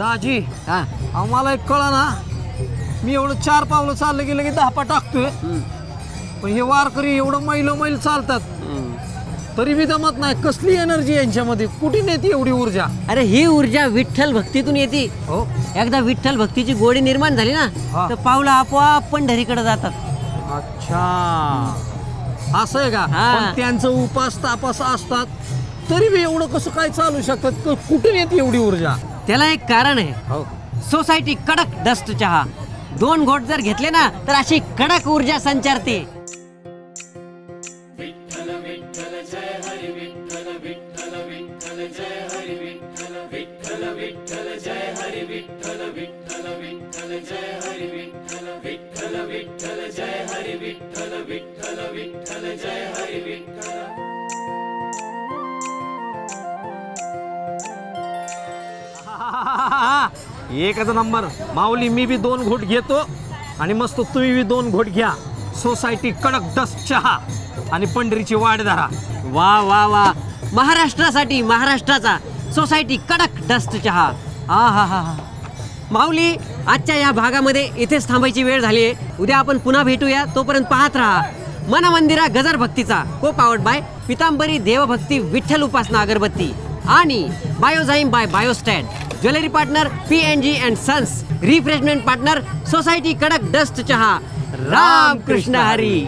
दाजी हा आम्हाला एक कळा ना, मी एवढं 4 पावलं चाललं गेलं की 10 पा टाकतोय, पण हे वारकरी एवढं मैल चालतात तरी बी दमत नाही. कसली एनर्जी यांच्यामध्ये, कुठे नेते एवढी ऊर्जा? अरे ही ऊर्जा विठ्ठल भक्तीतून येते. हो, एकदा विठ्ठल भक्तीची गोडी निर्माण झाली ना हा. तर पावलं आपोआप पंढरीकडे जातात. अच्छा असं आहे का? हा. पण त्यांचं उपास तापास असतात तरी बी एवढं कसं काय चालू शकतात? कुठून येते एवढी ऊर्जा? त्याला एक कारण आहे. हो, सोसायटी कडक डस्ट चहा. 2 घोट जर घेतले ना तर अशी कडक ऊर्जा संचारते. एकच नंबर माऊली. मी बी 2 घोट घेतो आणि मस्त तुम्ही बी 2 घोट घ्या. सोसायटी कडक डस्ट चहा आणि पंढरीची वाट धरा. वा वा वा, महाराष्ट्रासाठी महाराष्ट्राचा सोसायटी कडक डस्ट चहा. हा हा हा हा. माऊली, आजच्या या भागामध्ये इथेच थांबायची वेळ झाली आहे. उद्या आपण पुन्हा भेटूया. तोपर्यंत पाहत राहा मन मंदिरा गजर भक्तीचा, को पावर्ड बाय पितांबरी देवभक्ती विठ्ठल उपासना अगरबत्ती आणि Biozyme by Biostat. Jewellery partner PNG and sons. Refreshment partner society कडक डस्ट चहा. राम कृष्ण हरी.